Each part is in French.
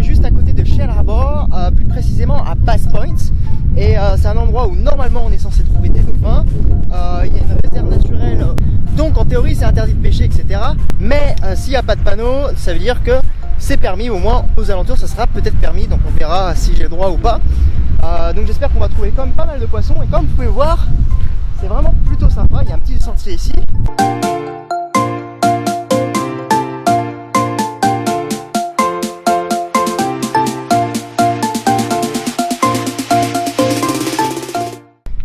juste à côté de Shell Harbour, plus précisément à Bass Point. Et c'est un endroit où normalement on est censé trouver des dauphins. Il y a une réserve naturelle, donc en théorie c'est interdit de pêcher, etc. Mais s'il n'y a pas de panneau, ça veut dire que c'est permis, au moins aux alentours ça sera peut-être permis, donc on verra si j'ai le droit ou pas. Donc j'espère qu'on va trouver quand même pas mal de poissons, et comme vous pouvez voir, c'est vraiment plutôt sympa. Il y a un petit sentier ici.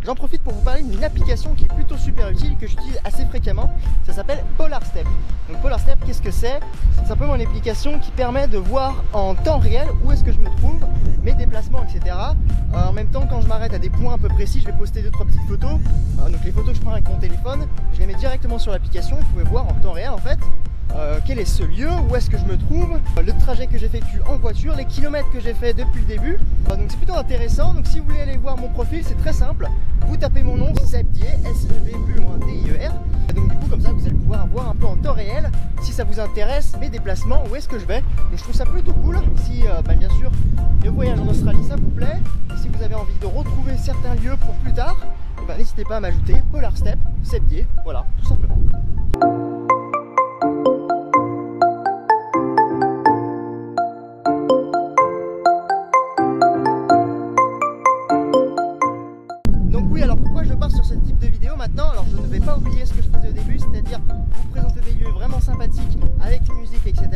J'en profite pour vous parler d'une application qui est plutôt super utile, que j'utilise assez fréquemment. Ça s'appelle Polarstep. Donc Polarstep, qu'est-ce que c'est? C'est simplement une application qui permet de voir en temps réel où est-ce que je me trouve, mes déplacements, etc. En même temps, quand je m'arrête à des points un peu précis, je vais poster 2-3 petites photos. Donc les photos que je prends avec mon téléphone, je les mets directement sur l'application. Vous pouvez voir en temps réel en fait quel est ce lieu, où est-ce que je me trouve, le trajet que j'effectue en voiture, les kilomètres que j'ai fait depuis le début. Donc c'est plutôt intéressant. Donc si vous voulez aller voir mon profil, c'est très simple. Vous tapez mon nom, Seb Dier, S-E-B-D-I-E-R. Donc du coup comme ça vous allez pouvoir voir un peu en temps réel si ça vous intéresse mes déplacements, où est-ce que je vais. Donc je trouve ça plutôt cool. Si bien sûr le voyage en Australie ça vous plaît, et si vous avez envie de retrouver certains lieux pour plus tard, n'hésitez pas à m'ajouter Polarstep, Seb Dier, voilà, tout simplement. Sur ce type de vidéo maintenant, alors je ne vais pas oublier ce que je faisais au début, c'est-à-dire vous présenter des lieux vraiment sympathiques avec une musique, etc.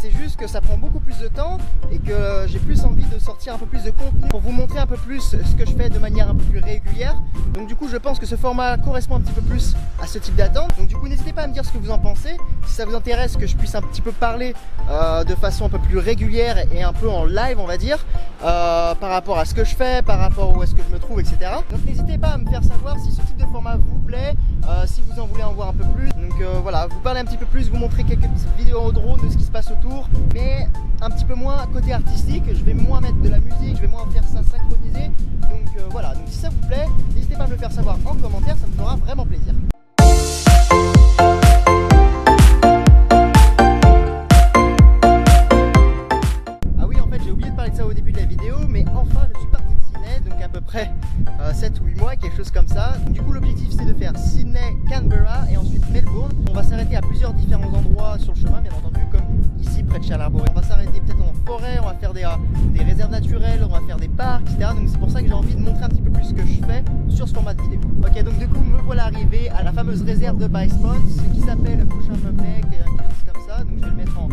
C'est juste que ça prend beaucoup plus de temps et que j'ai plus envie de sortir un peu plus de contenu pour vous montrer un peu plus ce que je fais de manière un peu plus régulière. Donc du coup je pense que ce format correspond un petit peu plus à ce type d'attente. Donc du coup n'hésitez pas à me dire ce que vous en pensez, si ça vous intéresse que je puisse un petit peu parler de façon un peu plus régulière et un peu en live on va dire, par rapport à ce que je fais, par rapport où est-ce que je me trouve, etc. Donc n'hésitez pas à me faire savoir si ce type de format vous plaît, si vous en voulez en voir un peu plus. Donc voilà, vous parlez un petit peu plus, vous montrer quelques petites vidéos au drone de ce qui se passe autour, mais un petit peu moins côté artistique. Je vais moins mettre de la musique, je vais moins faire ça synchronisé. Donc voilà, donc si ça vous plaît, n'hésitez pas à me le faire savoir en commentaire, ça me fera vraiment plaisir. Au début de la vidéo, mais enfin je suis parti de Sydney, donc à peu près 7 ou 8 mois, quelque chose comme ça. Donc, du coup l'objectif c'est de faire Sydney, Canberra et ensuite Melbourne. On va s'arrêter à plusieurs différents endroits sur le chemin, bien entendu, comme ici près de Shell Harbour. On va s'arrêter peut-être en forêt, on va faire des réserves naturelles, on va faire des parcs, etc. Donc c'est pour ça que j'ai envie de montrer un petit peu plus ce que je fais sur ce format de vidéo. Ok, donc du coup me voilà arrivé à la fameuse réserve de Bass Point, qui s'appelle Bushama Bay, quelque chose comme ça. Donc je vais le mettre en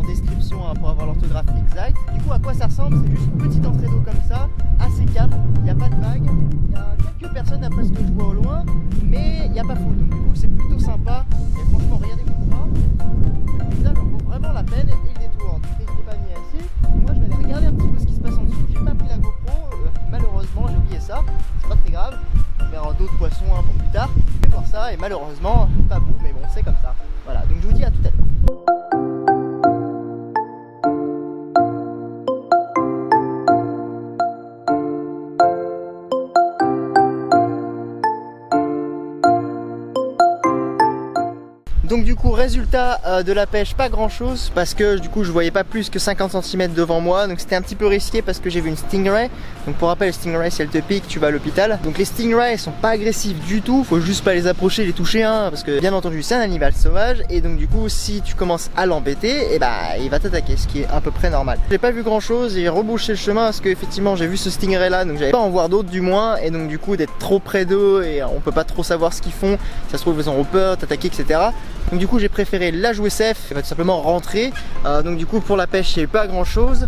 description pour avoir l'orthographe exacte. Du coup à quoi ça ressemble? C'est juste une petite entrée d'eau comme ça, assez calme, il n'y a pas de vagues, il y a quelques personnes d'après ce que je vois au loin, mais il n'y a pas foule, donc du coup c'est plutôt sympa. Et franchement regardez-moi ça, le paysage en vaut vraiment la peine et le détour. Donc n'hésitez pas à venir ici. Moi je vais aller regarder un petit peu ce qui se passe en dessous. J'ai pas pris la GoPro, malheureusement j'ai oublié ça, c'est pas très grave, je vais faire d'autres poissons pour plus tard. Je vais voir ça et malheureusement pas vous, mais bon c'est comme ça. Voilà, donc je vous dis à tout à l'heure. Donc du coup résultat de la pêche, pas grand chose parce que du coup je voyais pas plus que 50 cm devant moi, donc c'était un petit peu risqué parce que j'ai vu une stingray. Donc pour rappel, le stingray si elle te pique tu vas à l'hôpital. Donc les stingrays sont pas agressifs du tout, faut juste pas les approcher, les toucher hein, parce que bien entendu c'est un animal sauvage et donc du coup si tu commences à l'embêter, et il va t'attaquer, ce qui est à peu près normal. J'ai pas vu grand chose, j'ai rebouché le chemin parce que effectivement j'ai vu ce stingray là, donc j'avais pas à en voir d'autres du moins, et donc du coup d'être trop près d'eux et on peut pas trop savoir ce qu'ils font, ça se trouve ils auront peur, t'attaquer, etc. Donc du coup j'ai préféré la jouer safe et tout simplement rentrer. Donc du coup pour la pêche il n'y a pas grand chose,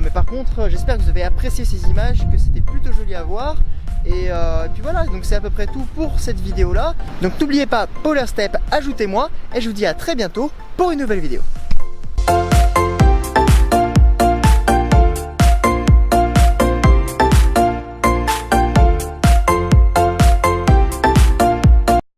mais par contre j'espère que vous avez apprécié ces images, que c'était plutôt joli à voir. Et puis voilà, donc c'est à peu près tout pour cette vidéo là. Donc n'oubliez pas Polarstep, ajoutez-moi et je vous dis à très bientôt pour une nouvelle vidéo.